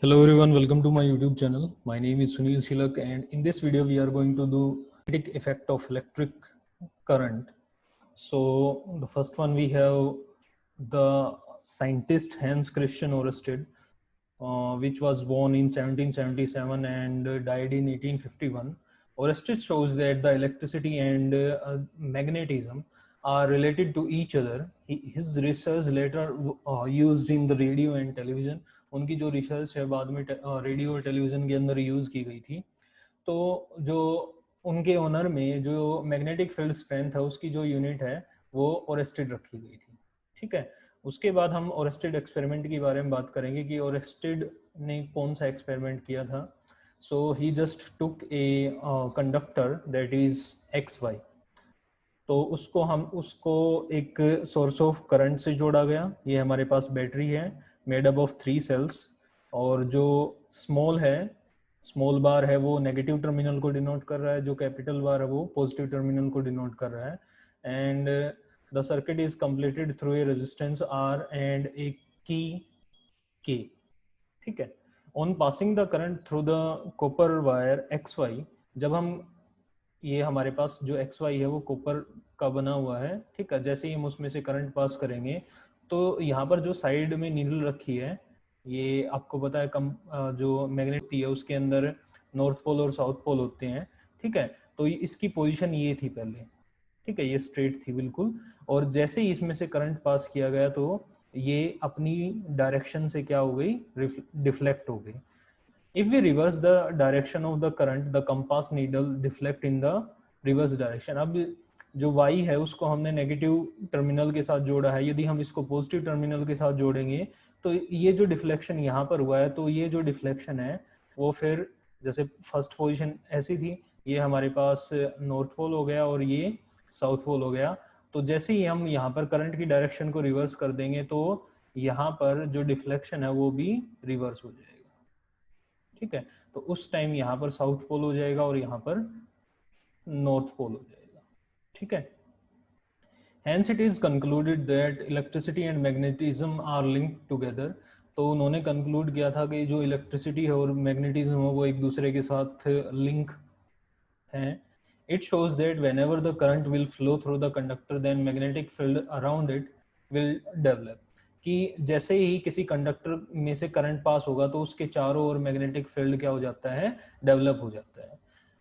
Hello everyone, welcome to my YouTube channel. My name is Sunil Shilak, and in this video we are going to do kinetic effect of electric current. So the first one we have the scientist Hans Christian Ørsted, which was born in 1777 and died in 1851. Ørsted shows that the electricity and magnetism are related to each other. His research later used in the radio and television. उनकी जो research है बाद में radio और television के अंदर use की गई थी। तो जो उनके ऑनर में जो मैग्नेटिक फील्ड स्ट्रेंथ है उसकी जो यूनिट है वो ओरेस्टेड रखी गई थी। ठीक है, उसके बाद हम ओरेस्टेड एक्सपेरिमेंट के बारे में बात करेंगे कि ओरेस्टेड ने कौन सा एक्सपेरिमेंट किया था। So he just took a conductor that is X Y, तो उसको एक सोर्स ऑफ करंट से जोड़ा गया। ये हमारे पास बैटरी है मेड अप ऑफ 3 सेल्स, और जो स्मॉल बार है वो नेगेटिव टर्मिनल को डिनोट कर रहा है, जो कैपिटल बार है वो पॉजिटिव टर्मिनल को डिनोट कर रहा है। And the circuit is completed through a resistance R and a key K. ठीक है, on passing the current through the copper wire X Y, जब हम ये हमारे पास जो एक्स वाई है वो कॉपर का बना हुआ है। ठीक है, जैसे ही हम उसमें से करंट पास करेंगे तो यहाँ पर जो साइड में नीडल रखी है, ये आपको पता है जो मैग्नेट है उसके अंदर नॉर्थ पोल और साउथ पोल होते हैं। ठीक है, तो इसकी पोजीशन ये थी पहले। ठीक है, ये स्ट्रेट थी बिल्कुल, और जैसे ही इसमें से करंट पास किया गया तो ये अपनी डायरेक्शन से क्या हो गई, डिफ्लेक्ट हो गई। If we reverse the direction of the current, the compass needle deflect in the reverse direction. अब जो y है उसको हमने नेगेटिव टर्मिनल के साथ जोड़ा है, यदि हम इसको पॉजिटिव टर्मिनल के साथ जोड़ेंगे तो ये जो डिफ्लेक्शन यहाँ पर हुआ है, तो ये जो डिफ्लेक्शन है वो फिर जैसे फर्स्ट पोजीशन ऐसी थी, ये हमारे पास नॉर्थ पोल हो गया और ये साउथ पोल हो गया। तो जैसे ही हम यहाँ पर करंट की डायरेक्शन को रिवर्स कर देंगे तो यहाँ पर जो डिफ्लेक्शन है वो भी रिवर्स हो जाएगा। ठीक है, तो उस टाइम यहाँ पर साउथ पोल हो जाएगा और यहाँ पर नॉर्थ पोल हो जाएगा। ठीक है, Hence it is concluded that electricity and magnetism are linked together. तो उन्होंने कंक्लूड किया था कि जो इलेक्ट्रिसिटी है और मैग्नेटिज्म है वो एक दूसरे के साथ लिंक हैं। It shows that whenever the current will flow through the conductor, then magnetic field around it will develop. कि जैसे ही किसी कंडक्टर में से करंट पास होगा तो उसके चारों ओर मैग्नेटिक फील्ड क्या हो जाता है, डेवलप हो जाता है।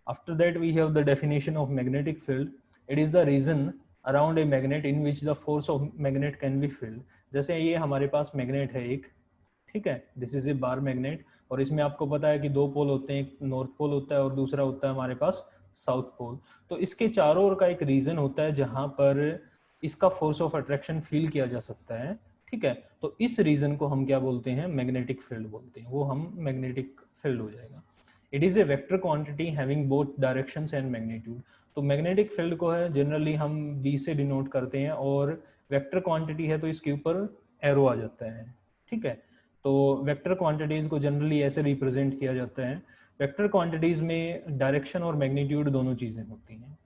After that we have the definition of magnetic field. It is the region around a magnet in which the force of magnet can be field. जैसे ये हमारे पास मैग्नेट है एक, ठीक है, this is a bar magnet, और इसमें आपको पता है कि 2 पोल होते हैं, एक नॉर्थ पोल होता है और दूसरा होता है हमारे पास साउथ पोल। तो इसके चारों ओर का एक रीजन होता है जहां पर इसका फोर्स ऑफ अट्रैक्शन फील किया जा सकता है। ठीक है, तो इस रीजन को हम क्या बोलते हैं, मैग्नेटिक फील्ड बोलते हैं, वो हम मैग्नेटिक फील्ड हो जाएगा। It is A vector quantity having both directions and magnitude. तो मैग्नेटिक फील्ड को है जनरली हम बी से डिनोट करते हैं, और वेक्टर क्वांटिटी है तो इसके ऊपर एरो आ जाता है। ठीक है, तो वेक्टर क्वांटिटीज को जनरली ऐसे रिप्रेजेंट किया जाता है। वेक्टर क्वांटिटीज में डायरेक्शन और मैग्नीट्यूड दोनों चीजें होती हैं।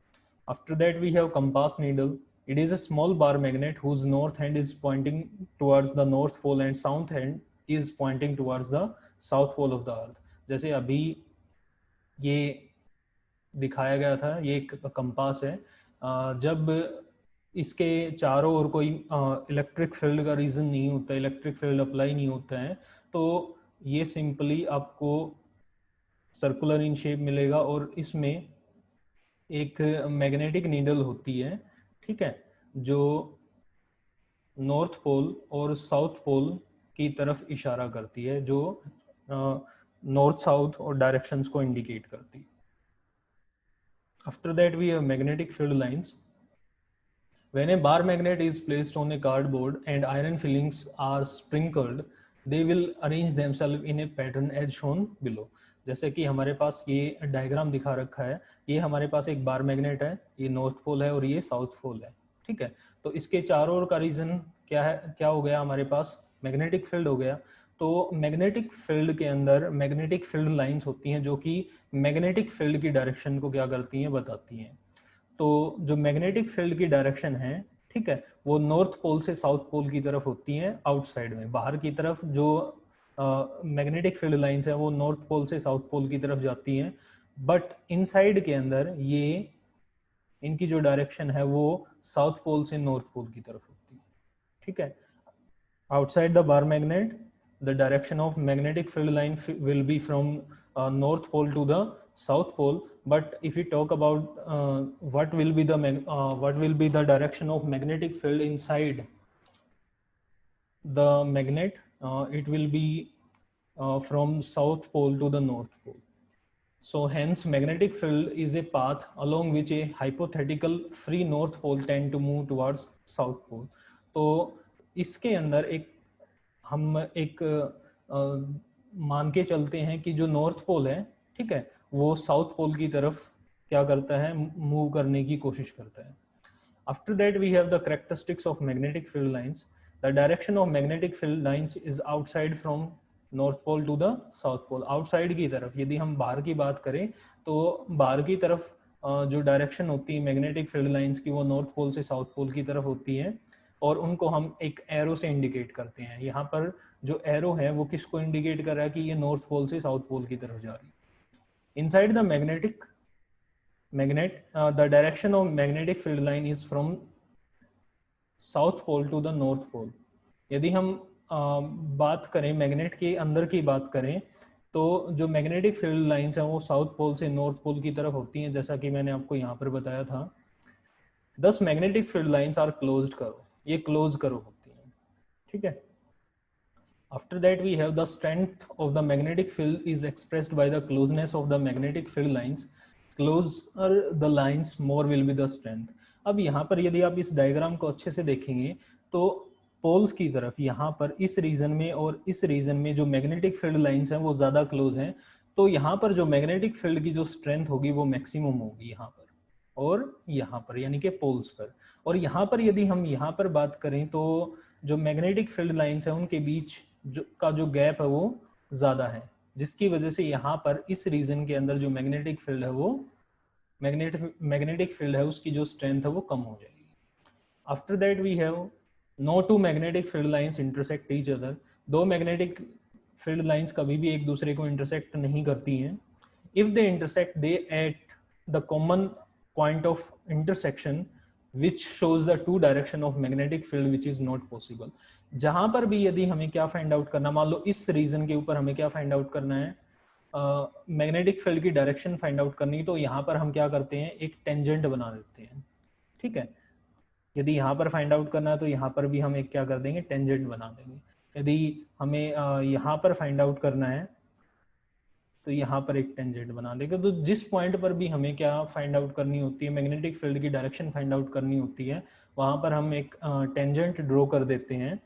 After that we have compass needle. It is a small bar magnet whose north end is pointing towards the north pole and south end is pointing towards the south pole of the earth. जैसे अभी ये दिखाया गया था, ये एक compass है। जब इसके चारों ओर कोई इलेक्ट्रिक फील्ड का रीजन नहीं होता, इलेक्ट्रिक फील्ड अप्लाई नहीं होता है, तो ये सिंपली आपको सर्कुलर इन शेप मिलेगा और इसमें एक मैग्नेटिक नीडल होती है। ठीक है, जो नॉर्थ पोल और साउथ पोल की तरफ इशारा करती है, जो नॉर्थ साउथ और डायरेक्शंस को इंडिकेट करती है। After that we have magnetic field lines. When a bar magnet is placed on a cardboard and iron fillings are sprinkled, they will arrange themselves in a pattern as shown below. जैसे कि हमारे पास ये diagram दिखा रखा है, ये हमारे पास एक बार मैग्नेट है, ये नॉर्थ पोल है और ये साउथ पोल है। ठीक है, तो इसके चारों ओर का रीजन क्या है, क्या हो गया हमारे पास, मैग्नेटिक फील्ड हो गया। तो मैग्नेटिक फील्ड के अंदर मैग्नेटिक फील्ड लाइंस होती हैं जो कि मैग्नेटिक फील्ड की डायरेक्शन को क्या करती हैं, बताती हैं। तो जो मैग्नेटिक फील्ड की डायरेक्शन है, ठीक है, वो नॉर्थ पोल से साउथ पोल की तरफ होती है, आउटसाइड में, बाहर की तरफ जो मैग्नेटिक फील्ड लाइंस है वो नॉर्थ पोल से साउथ पोल की तरफ जाती हैं, बट इनसाइड के अंदर ये इनकी जो डायरेक्शन है वो साउथ पोल से नॉर्थ पोल की तरफ होती है। ठीक है, outside the bar magnet the direction of magnetic field line will be from north pole to the south pole, but if we talk about what will be the direction of magnetic field inside the magnet, it will be from south pole to the north pole. So hence magnetic field is a path along which a hypothetical free north pole tend to move towards south pole. तो इसके अंदर हम एक मान के चलते हैं कि जो नॉर्थ पोल है, ठीक है, वो साउथ पोल की तरफ क्या करता है, मूव करने की कोशिश करता है। After that we have the characteristics of magnetic field lines. The direction of magnetic field lines is outside from north pole to the south pole. Outside की तरफ, यदि हम बाहर की बात करें तो बाहर की तरफ जो डायरेक्शन होती है मैग्नेटिक फील्ड लाइंस की वो नॉर्थ पोल से साउथ पोल की तरफ होती है, और उनको हम एक एरो से इंडिकेट करते हैं। यहाँ पर जो एरो है वो किसको इंडिकेट कर रहा है कि ये नॉर्थ पोल से साउथ पोल की तरफ जा रही है। Inside the magnet the direction of magnetic field line is from south pole to the north pole. यदि हम बात करें मैग्नेट के अंदर की बात करें तो जो मैग्नेटिक फील्ड लाइंस हैं वो साउथ पोल से नॉर्थ पोल की तरफ होती हैं, जैसा कि मैंने आपको यहाँ पर बताया था। Thus magnetic field lines are closed curve, ये क्लोज करो होती हैं, ठीक है। After that we have the strength of the magnetic field is expressed by the closeness of the magnetic field lines. Closer the lines more will be the strength. अब यहाँ पर यदि आप इस डायग्राम को अच्छे से देखेंगे तो पोल्स की तरफ यहाँ पर इस रीजन में और इस रीजन में जो मैग्नेटिक फील्ड लाइंस हैं वो ज़्यादा क्लोज हैं, तो यहाँ पर जो मैग्नेटिक फील्ड की जो स्ट्रेंथ होगी वो मैक्सिमम होगी यहाँ पर और यहाँ पर, यानी कि पोल्स पर। और यहाँ पर यदि हम यहाँ पर बात करें तो जो मैग्नेटिक फील्ड लाइंस हैं उनके बीच जो गैप है वो ज़्यादा है, जिसकी वजह से यहाँ पर इस रीजन के अंदर जो मैग्नेटिक फील्ड है वो मैग्नेटिक फील्ड है उसकी जो स्ट्रेंथ है वो कम हो जाएगी। After that we have no two magnetic field lines intersect each other. दो मैग्नेटिक फील्ड लाइंस कभी भी एक दूसरे को इंटरसेक्ट नहीं करती हैं। If they intersect they at the common point of intersection which shows the two direction of magnetic field which is not possible. जहां पर भी यदि हमें क्या फाइंड आउट करना, मान लो इस रीजन के ऊपर हमें क्या फाइंड आउट करना है, मैग्नेटिक फील्ड की डायरेक्शन फाइंड आउट करनी, तो यहाँ पर हम क्या करते हैं, एक टेंजेंट बना देते हैं, ठीक है। यदि यहाँ पर फाइंड आउट करना है तो यहाँ पर भी हम एक क्या कर देंगे, टेंजेंट बना देंगे। यदि हमें यहाँ पर फाइंड आउट करना है तो यहाँ पर एक टेंजेंट बना देंगे। तो जिस पॉइंट पर भी हमें क्या फाइंड आउट करनी होती है, मैग्नेटिक फील्ड की डायरेक्शन फाइंड आउट करनी होती है, वहाँ पर हम एक टेंजेंट ड्रॉ कर देते हैं,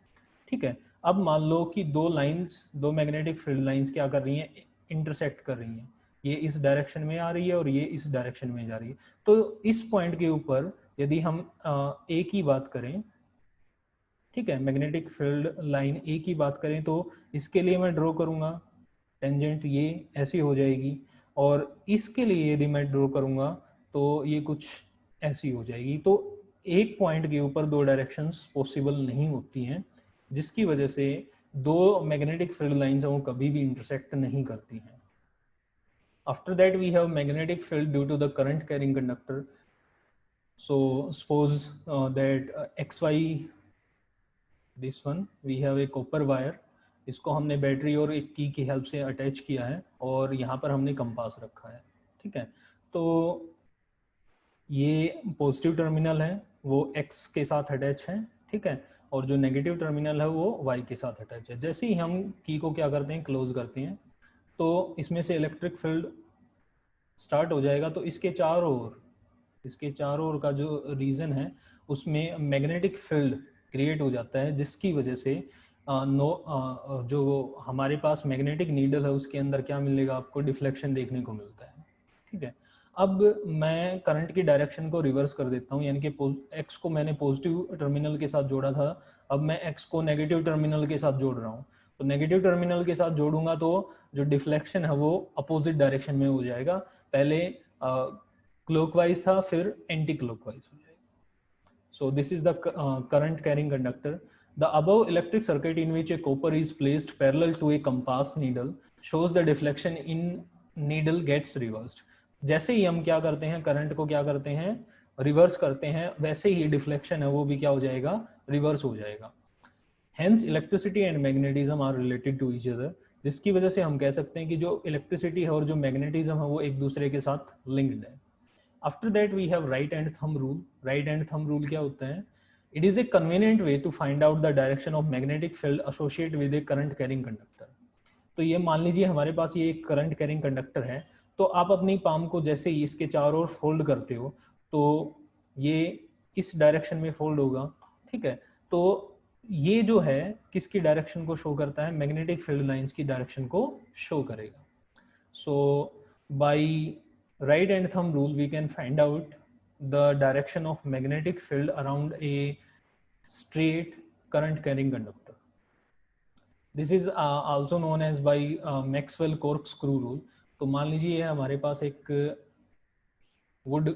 ठीक है। अब मान लो कि दो मैग्नेटिक फील्ड लाइंस क्या कर रही हैं, इंटरसेक्ट कर रही हैं। ये इस डायरेक्शन में आ रही है और ये इस डायरेक्शन में जा रही है। तो इस पॉइंट के ऊपर यदि हम ए की बात करें, ठीक है, मैग्नेटिक फील्ड लाइन ए की बात करें तो इसके लिए मैं ड्रॉ करूंगा टेंजेंट, ये ऐसी हो जाएगी। और इसके लिए यदि मैं ड्रॉ करूंगा तो ये कुछ ऐसी हो जाएगी। तो एक पॉइंट के ऊपर दो डायरेक्शंस पॉसिबल नहीं होती हैं, जिसकी वजह से दो मैग्नेटिक फील्ड लाइंस वो कभी भी इंटरसेक्ट नहीं करती हैं। After that we have magnetic field due to the current carrying conductor. So suppose that XY, this one we have a copper wire, इसको हमने बैटरी और एक की हेल्प से अटैच किया है और यहाँ पर हमने कंपास रखा है, ठीक है। तो ये पॉजिटिव टर्मिनल है वो X के साथ अटैच है, ठीक है, और जो नेगेटिव टर्मिनल है वो Y के साथ अटैच है। जैसे ही हम की को क्या करते हैं, क्लोज करते हैं, तो इसमें से इलेक्ट्रिक फील्ड स्टार्ट हो जाएगा। तो इसके चारों ओर का जो रीजन है उसमें मैग्नेटिक फील्ड क्रिएट हो जाता है, जिसकी वजह से जो हमारे पास मैग्नेटिक नीडल है उसके अंदर क्या मिलेगा, आपको डिफ्लेक्शन देखने को मिलता है, ठीक है। अब मैं करंट की डायरेक्शन को रिवर्स कर देता हूँ, यानी कि एक्स को मैंने पॉजिटिव टर्मिनल के साथ जोड़ा था, अब मैं एक्स को नेगेटिव टर्मिनल के साथ जोड़ रहा हूँ। तो नेगेटिव टर्मिनल के साथ जोड़ूंगा तो जो डिफ्लेक्शन है वो अपोजिट डायरेक्शन में हो जाएगा। पहले क्लॉकवाइज था, फिर एंटी क्लॉकवाइज हो जाएगा। So this is the current carrying conductor. The above electric circuit in which a copper is placed parallel to a compass needle shows the deflection in needle gets reversed. जैसे ही हम क्या करते हैं, current को क्या करते हैं, रिवर्स करते हैं, वैसे ही डिफ्लेक्शन है वो भी क्या हो जाएगा, रिवर्स हो जाएगा. Hence electricity and magnetism are related to each other, जिसकी वजह से हम कह सकते हैं कि जो इलेक्ट्रिसिटी है और जो मैग्नेटिज्म है वो एक दूसरे के साथ लिंक्ड है. After that we have right hand thumb rule. Right hand thumb rule क्या होता है? It is a convenient way to find out the direction of magnetic field associate with a current carrying conductor. तो ये मान लीजिए हमारे पास ये एक करंट कैरिंग कंडक्टर है, तो आप अपनी पाम को जैसे ही इसके चारों ओर फोल्ड करते हो तो ये इस डायरेक्शन में फोल्ड होगा. ठीक है, तो ये जो है किसकी डायरेक्शन को शो करता है? मैग्नेटिक फील्ड लाइंस की डायरेक्शन को शो करेगा. सो bye right and thumb rule we can find out the direction of magnetic field around a straight current carrying conductor. This is also known as by Maxwell corkscrew rule. तो मान लीजिए हमारे पास एक would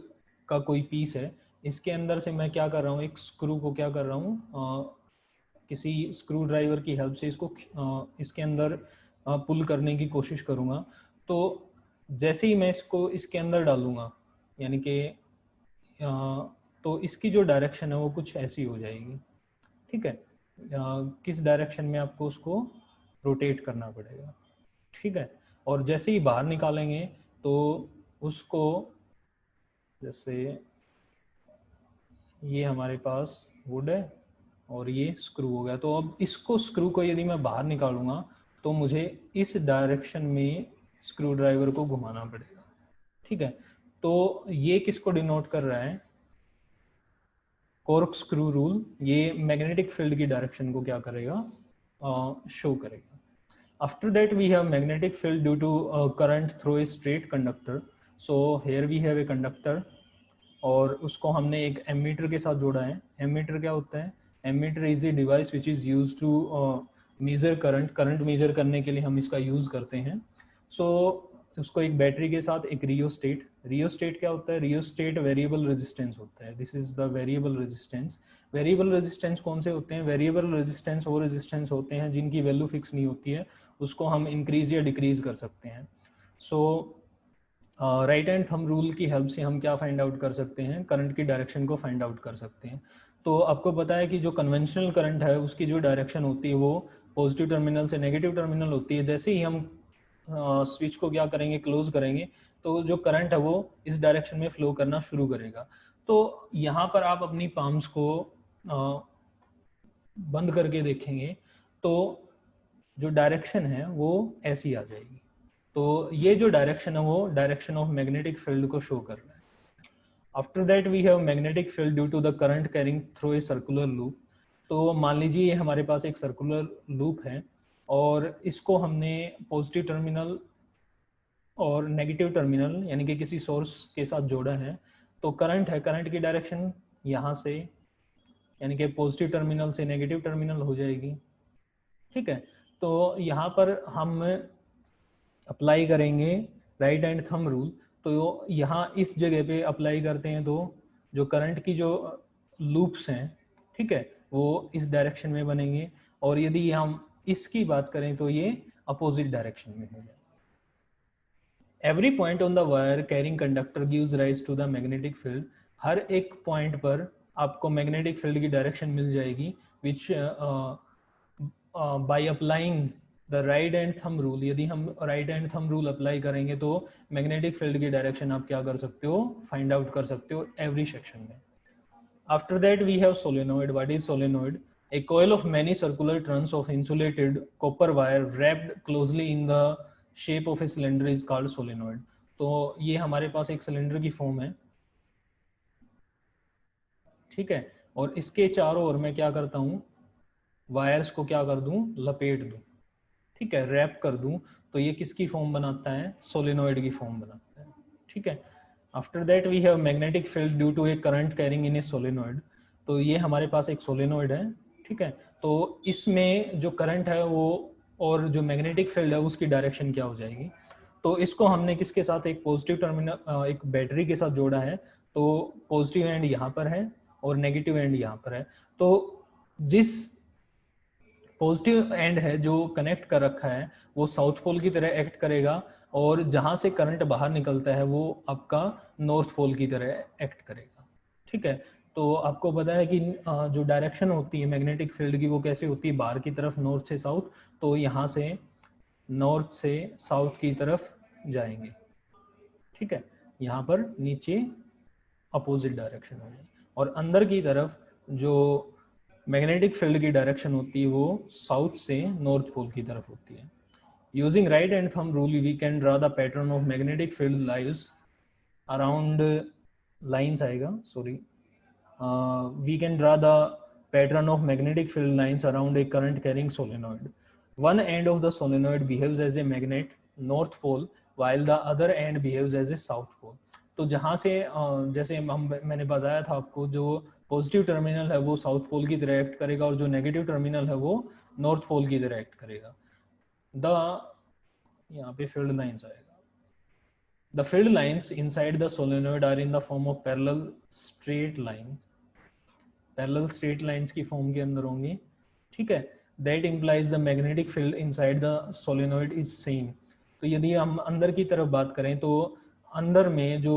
का कोई piece है, इसके अंदर से मैं क्या कर रहा हूँ, एक स्क्रू को क्या कर रहा हूँ, किसी स्क्रू ड्राइवर की हेल्प से इसको इसके अंदर पुल करने की कोशिश करूँगा. तो जैसे ही मैं इसको इसके अंदर डालूंगा, यानी कि तो इसकी जो डायरेक्शन है वो कुछ ऐसी हो जाएगी. ठीक है, किस डायरेक्शन में आपको उसको रोटेट करना पड़ेगा. ठीक है, और जैसे ही बाहर निकालेंगे तो उसको, जैसे ये हमारे पास वुड है और ये स्क्रू हो गया, तो अब इसको स्क्रू को यदि मैं बाहर निकालूंगा तो मुझे इस डायरेक्शन में स्क्रू ड्राइवर को घुमाना पड़ेगा. ठीक है, तो ये किसको डिनोट कर रहा है? Cork screw rule. ये मैग्नेटिक फील्ड की डायरेक्शन को क्या करेगा, शो करेगा. After that we have magnetic field due to current through a straight conductor. So here we have a conductor और उसको हमने एक एमीटर के साथ जोड़ा है. एमीटर क्या होता है? Ammeter is a device which is use to measure current. Current measure करने के लिए हम इसका यूज करते हैं. सो उसको एक बैटरी के साथ एक रियोस्टेट. रियोस्टेट क्या होता है? रियोस्टेट वेरिएबल रेजिस्टेंस होता है. This is the variable resistance. Variable resistance कौन से होते हैं? वेरिएबल रेजिस्टेंस वो रेजिस्टेंस होते हैं जिनकी वैल्यू फिक्स नहीं होती है, उसको हम इंक्रीज या डिक्रीज कर सकते हैं. सो राइट एंड थंब रूल की हेल्प से हम क्या फाइंड आउट कर सकते हैं? करंट की डायरेक्शन को फाइंड आउट कर सकते हैं. तो आपको पता है कि जो कन्वेंशनल करंट है उसकी जो डायरेक्शन होती है वो पॉजिटिव टर्मिनल से नेगेटिव टर्मिनल होती है. जैसे ही हम स्विच को क्या करेंगे, क्लोज करेंगे, तो जो करंट है वो इस डायरेक्शन में फ्लो करना शुरू करेगा. तो यहाँ पर आप अपनी पाम्स को बंद करके देखेंगे तो जो डायरेक्शन है वो ऐसी आ जाएगी. तो ये जो डायरेक्शन है वो डायरेक्शन ऑफ मैग्नेटिक फील्ड को शो कर रहा है. After that we have magnetic field due to the current carrying through a circular loop. तो मान लीजिए हमारे पास एक सर्कुलर लूप है और इसको हमने पॉजिटिव टर्मिनल और नेगेटिव टर्मिनल यानी कि किसी सोर्स के साथ जोड़ा है. तो करंट है, करंट की डायरेक्शन यहाँ से यानी कि पॉजिटिव टर्मिनल से नेगेटिव टर्मिनल हो जाएगी. ठीक है, तो यहाँ पर हम अप्लाई करेंगे राइट एंड थंब रूल. तो यहाँ इस जगह पे अप्लाई करते हैं तो जो करंट की जो लूप्स हैं, ठीक है, वो इस डायरेक्शन में बनेंगे. और यदि हम इसकी बात करें तो ये अपोजिट डायरेक्शन में हो जाएगा. Every point on the wire carrying conductor gives rise to the magnetic field. हर एक पॉइंट पर आपको मैग्नेटिक फील्ड की डायरेक्शन मिल जाएगी which by applying the right hand thumb rule. यदि हम right hand thumb rule apply करेंगे तो मैग्नेटिक फील्ड की डायरेक्शन आप क्या कर सकते हो, फाइंड आउट कर सकते हो एवरी सेक्शन में. After that we have solenoid. What is solenoid? A coil of many circular trunks of insulated copper wire wrapped closely in the shape of a cylinder is called solenoid. तो ये हमारे पास एक cylinder की form है. ठीक है, और इसके चारों ओर मैं क्या करता हूँ, वायर्स को क्या कर दूं, लपेट दूं. ठीक है, रैप कर दूं. तो ये किसकी फॉर्म बनाता है? सोलेनोइड की फॉर्म बनाता है. ठीक है, after that we have magnetic field due to a current carrying in a solenoid. तो ये हमारे पास एक सोलेनोइड है. ठीक है, तो इसमें जो करंट है वो और जो मैग्नेटिक फील्ड है उसकी डायरेक्शन क्या हो जाएगी. तो इसको हमने किसके साथ, एक पॉजिटिव टर्मिनल एक बैटरी के साथ जोड़ा है. तो पॉजिटिव एंड यहाँ पर है और नेगेटिव एंड यहाँ पर है. तो जिस पॉजिटिव एंड है जो कनेक्ट कर रखा है वो साउथ पोल की तरह एक्ट करेगा, और जहाँ से करंट बाहर निकलता है वो आपका नॉर्थ पोल की तरह एक्ट करेगा। ठीक है, तो आपको पता है कि जो डायरेक्शन होती है मैग्नेटिक फील्ड की वो कैसे होती है, बाहर की तरफ नॉर्थ से साउथ, तो यहाँ से नॉर्थ से साउथ की तरफ जाएंगे। ठीक है, यहाँ पर नीचे अपोजिट डायरेक्शन हो जाएगी, और अंदर की तरफ जो मैग्नेटिक फील्ड की डायरेक्शन होती है वो साउथ से नॉर्थ पोल की तरफ होती है। Using right hand thumb rule we can draw the pattern of magnetic field lines around lines आएगा sorry we can draw the pattern of magnetic field lines around a current carrying solenoid. One end of the solenoid behaves as a magnet north pole while the other end behaves as a south pole. तो जहाँ से जैसे मैंने बताया था आपको, जो positive terminal है वो साउथ पोल की तरह एक्ट करेगा और जो नेगेटिव टर्मिनल है वो नॉर्थ पोल की तरह एक्ट करेगा। यहाँ पे फील्ड लाइंस आएगा। The field lines inside the solenoid are in the form of parallel straight lines. Parallel straight lines की फॉर्म के अंदर होंगी। ठीक है, that implies the magnetic field inside the solenoid is same. तो यदि हम अंदर की तरफ बात करें तो अंदर में जो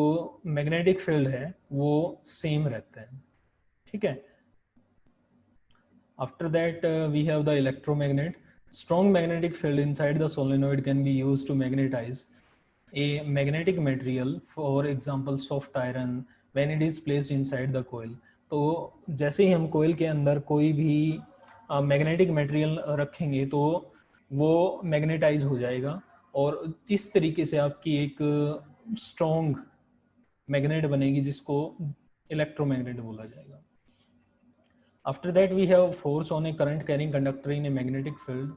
मैग्नेटिक फील्ड है वो सेम रहता है। ठीक है, after that we have the electromagnet. Strong magnetic field inside the solenoid can be used to magnetize a magnetic material, for example soft iron, when it is placed inside the coil. तो जैसे ही हम कोयल के अंदर कोई भी magnetic material रखेंगे तो वो मैग्नेटाइज हो जाएगा, और इस तरीके से आपकी एक स्ट्रॉन्ग मैग्नेट बनेगी जिसको इलेक्ट्रोमैग्नेट बोला जाएगा। After that we have force on a current carrying conductor in a magnetic field.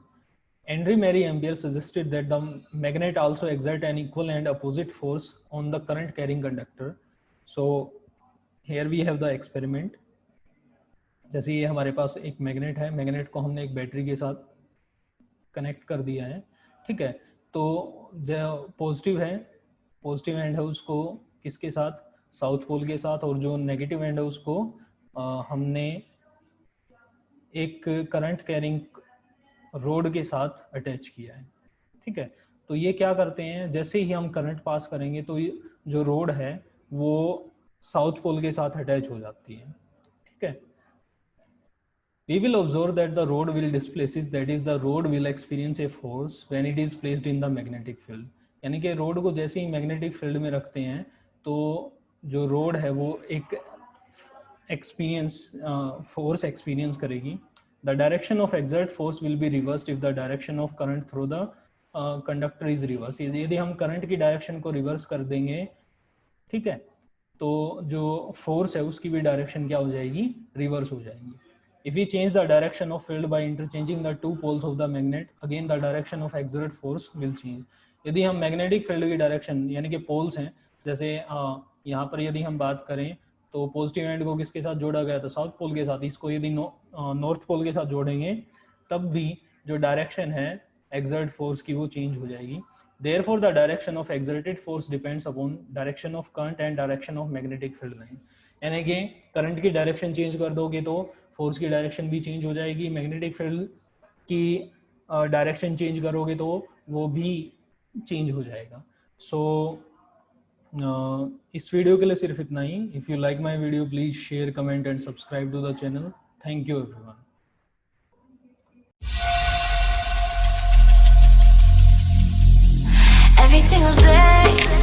Henry Mary Ampere suggested that the magnet also exert an equal and opposite force on the current carrying conductor. So here we have the experiment. जैसे ये हमारे पास एक magnet है, magnet को हमने एक battery के साथ कनेक्ट कर दिया है। ठीक है, तो जो पॉजिटिव है, पॉजिटिव एंड है उसको किसके साथ, साउथ पोल के साथ, और जो नेगेटिव एंड है उसको हमने एक करंट कैरिंग रोड के साथ अटैच किया है। ठीक है, तो ये क्या करते हैं, जैसे ही हम करंट पास करेंगे तो जो रोड है वो साउथ पोल के साथ अटैच हो जाती है। ठीक है, we will observe that the rod will displaces, that is the rod will experience a force when it is placed in the magnetic field. यानी कि रोड को जैसे ही मैग्नेटिक फील्ड में रखते हैं तो जो रोड है वो एक फोर्स एक्सपीरियंस करेगी। The direction of exert force will be reversed if the direction of current through the conductor is reversed. यदि हम करंट की डायरेक्शन को रिवर्स कर देंगे, ठीक है, तो जो फोर्स है उसकी भी डायरेक्शन क्या हो जाएगी, रिवर्स हो जाएगी। If we change the direction of field by interchanging the two poles of the magnet, again the direction of exert force will change. यदि हम मैग्नेटिक फील्ड की डायरेक्शन यानी कि पोल्स हैं, जैसे यहाँ पर यदि हम बात करें तो पॉजिटिव एंड को किसके साथ जोड़ा गया था, साउथ पोल के साथ। इसको यदि नॉर्थ पोल के साथ जोड़ेंगे तब भी जो डायरेक्शन है एक्सर्ट फोर्स की वो चेंज हो जाएगी। Therefore the direction of exerted force depends upon direction of current and direction of magnetic field line. यानी कि करंट की डायरेक्शन चेंज कर दोगे तो फोर्स की डायरेक्शन भी चेंज हो जाएगी, मैग्नेटिक फील्ड की डायरेक्शन चेंज करोगे तो वो भी चेंज हो जाएगा। सो इस वीडियो के लिए सिर्फ इतना ही। If you like my video please share, comment and subscribe to the channel. Thank you everyone. Every single day